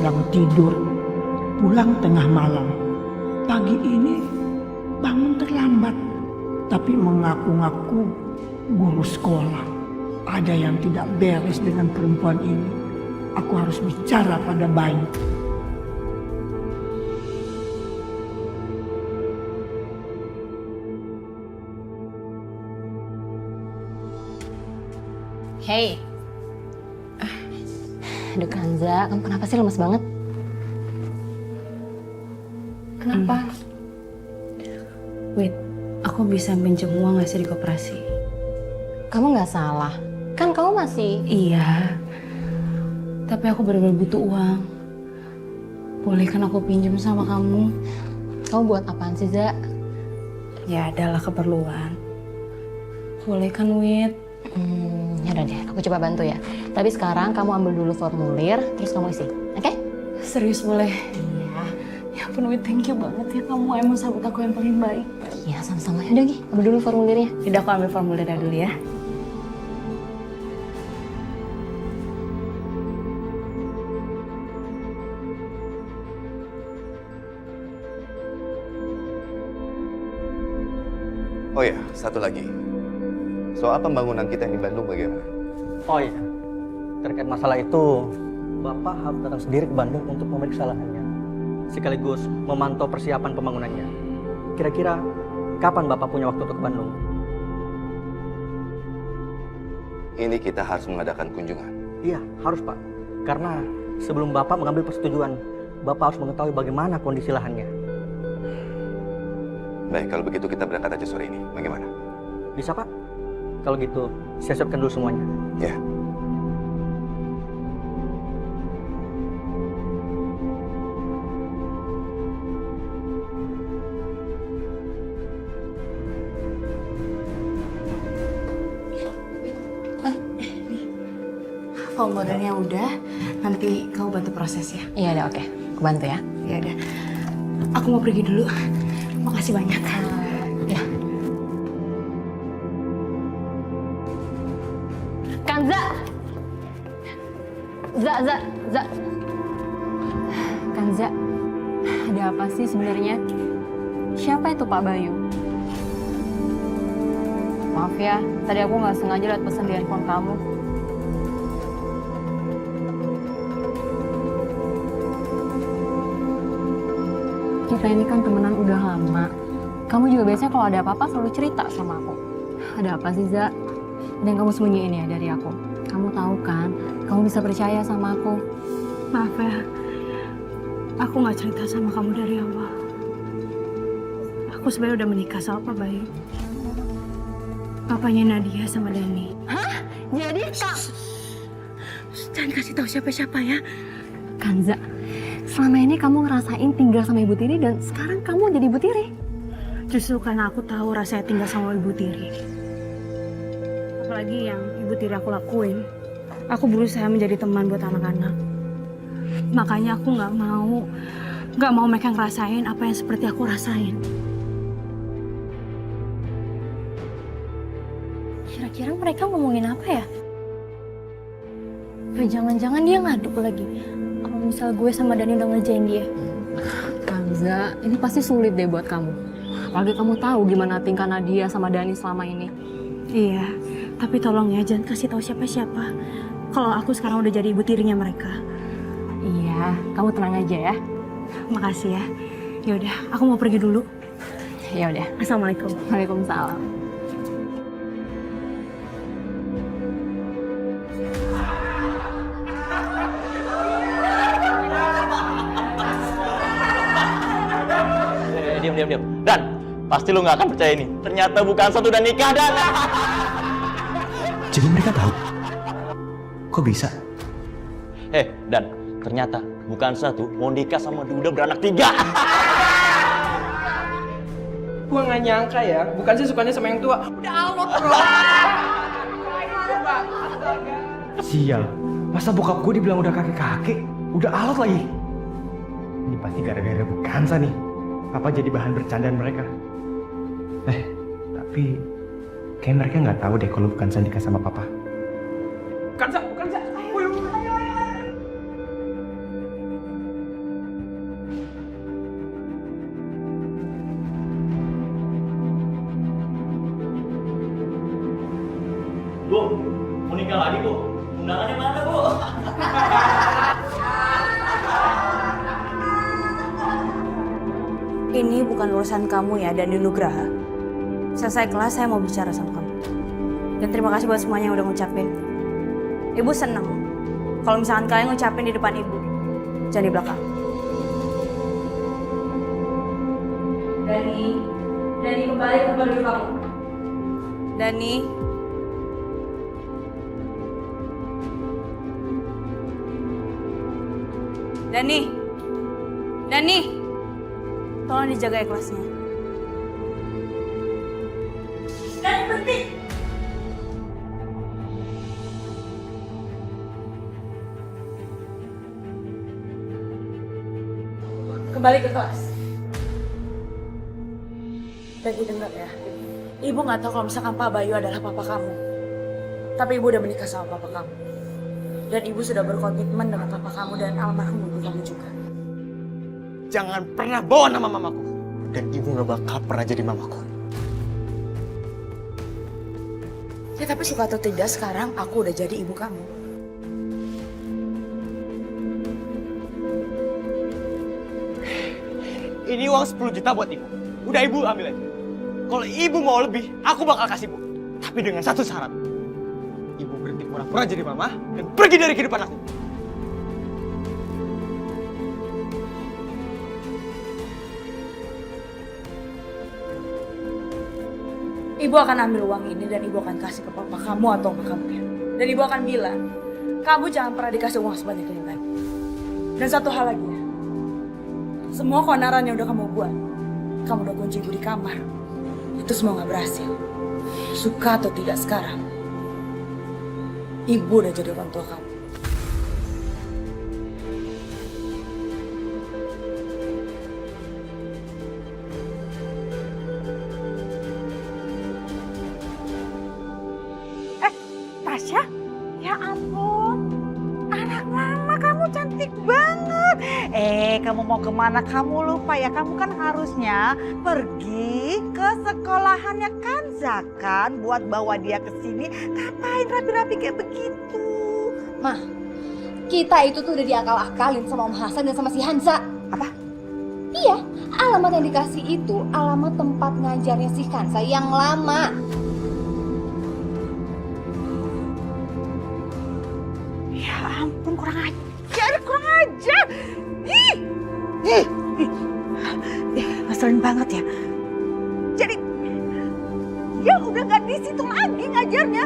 sedang tidur, pulang tengah malam. Pagi ini bangun terlambat, tapi mengaku-ngaku guru sekolah. Ada yang tidak beres dengan perempuan ini. Aku harus bicara pada Bayu. Hey. Aduh Kanza, kamu kenapa sih lemes banget? Kenapa? Wait, aku bisa pinjam uang gak sih di koperasi? Kamu nggak salah. Kan kamu masih... Iya, tapi aku benar-benar butuh uang. Boleh kan aku pinjam sama kamu? Kamu buat apaan sih, Za? Ya adalah keperluan. Boleh kan, Wit? Yaudah deh, aku coba bantu ya. Tapi sekarang kamu ambil dulu formulir, terus kamu isi. Oke? Serius boleh? Iya. Ya ampun, Wit, thank you banget ya. Kamu emang sahabat aku yang paling baik. Iya, sama-sama. Yaudah, Gi. Ambil dulu formulirnya. Yaudah, aku ambil formulirnya dulu ya. Oh ya, satu lagi. Soal pembangunan kita yang di Bandung bagaimana? Oh iya, terkait masalah itu, Bapak harus datang sendiri ke Bandung untuk memeriksa lahannya, sekaligus memantau persiapan pembangunannya. Kira-kira kapan Bapak punya waktu untuk ke Bandung? Ini kita harus mengadakan kunjungan. Iya, harus Pak. Karena sebelum Bapak mengambil persetujuan, Bapak harus mengetahui bagaimana kondisi lahannya. Baik, kalau begitu kita berangkat aja sore ini. Bagaimana? Bisa Pak? Kalau gitu, saya siapkan dulu semuanya. Ya. Formulirnya udah, nanti kamu bantu proses ya. Iya, udah oke. Aku bantu ya. Ya udah. Aku mau pergi dulu. Makasih banyak. Ya. Kanza! Za. Kanza, ada apa sih sebenarnya? Siapa itu Pak Bayu? Maaf ya, tadi aku nggak sengaja lihat pesan di handphone kamu. Kita ini kan temenan udah lama. Kamu juga biasanya kalau ada apa-apa selalu cerita sama aku. Ada apa sih, Za? Dan kamu sembunyiin ya dari aku. Kamu tahu kan, kamu bisa percaya sama aku. Maaf ya, aku nggak cerita sama kamu dari awal. Aku sebenarnya udah menikah sama Pak Bayu. Papanya Nadia sama Dani. Hah? Jadi Pak... Jangan kasih tahu siapa-siapa ya. Kanza, selama ini kamu ngerasain tinggal sama Ibu Tiri dan sekarang kamu jadi Ibu Tiri. Justru karena aku tahu rasanya tinggal sama Ibu Tiri. Apalagi yang Ibu Tiri aku lakuin. Aku berusaha menjadi teman buat anak-anak. Makanya aku nggak mau mereka ngerasain apa yang seperti aku rasain. Kira-kira mereka ngomongin apa ya? Apa jangan-jangan dia ngaduk lagi? Kalau misal gue sama Dani udah ngerjain dia. Kanza, ini pasti sulit deh buat kamu. Apalagi kamu tahu gimana tingkah Nadia sama Dani selama ini. Iya, tapi tolong ya jangan kasih tahu siapa-siapa. Kalau aku sekarang udah jadi ibu tirinya mereka. Iya, kamu tenang aja ya. Makasih ya. Yaudah, aku mau pergi dulu. Ya udah. Assalamualaikum. Waalaikumsalam. Diam. Dan pasti lu nggak akan percaya ini. Ternyata bukan satu dan nikah dan. Jadi mereka tahu? Kok bisa? Dan ternyata bukan satu, mau nikah sama Duda beranak 3. Gua nggak nyangka ya, bukan sih sukanya sama yang tua. Udah alot bro. Sial, masa bokap gue dibilang udah kakek-kakek, udah alot lagi. Ini pasti gara-gara Bukansa nih. Papa jadi bahan bercandaan mereka. Tapi kayak mereka nggak tahu deh kalau Bukansa nikah sama Papa. Bukan sih. Bu, mau nikah lagi Bu? Undangannya mana Bu? Ini bukan urusan kamu ya, Dani Nugraha. Selesai kelas, saya mau bicara sama kamu. Dan terima kasih buat semuanya yang udah ngucapin. Ibu seneng kalau misalkan kalian ngucapin di depan ibu, jangan di belakang. Dani kembali ke tempat duduk kamu. Dani. Dani, tolong dijaga ya kelasnya. Dani berhenti. Kembali ke kelas. Lagi dengar ya, ibu nggak tahu kalau misalkan Pak Bayu adalah papa kamu. Tapi ibu udah menikah sama papa kamu. Dan ibu sudah berkomitmen dengan papa kamu dan almarhum ibu kamu juga. Jangan pernah bawa nama mamaku. Dan ibu gak bakal pernah jadi mamaku. Ya tapi suka atau tidak sekarang aku udah jadi ibu kamu. Ini uang 10 juta buat ibu. Udah ibu ambil aja. Kalau ibu mau lebih, aku bakal kasih bu. Tapi dengan satu syarat. Ibu berhenti pura-pura jadi mama dan pergi dari kehidupan aku. Ibu akan ambil uang ini dan ibu akan kasih ke papa kamu atau ke kamu ya. Dan ibu akan bilang, kamu jangan pernah dikasih uang sebanyak ini lagi. Dan satu hal lagi ya. Semua keonaran yang udah kamu buat, kamu udah kunci ibu di kamar. Itu semua gak berhasil. Suka atau tidak sekarang, ibu udah jadi orang tua kamu. Tasya, ya ampun, anak mama kamu cantik banget. Kamu mau kemana? Kamu lupa ya, kamu kan harusnya pergi ke sekolahannya Kanza kan, buat bawa dia ke sini. Ngapain rapi-rapi kayak begitu? Mah, kita itu tuh udah diakal-akalin sama Om Hasan dan sama si Hansa. Apa? Iya, alamat yang dikasih itu alamat tempat ngajarnya si Hansa yang lama. Ya ampun, kurang ajar, kurang ajar. Ih, ngeselin banget ya. Jadi dia udah gak di situ lagi ngajarnya.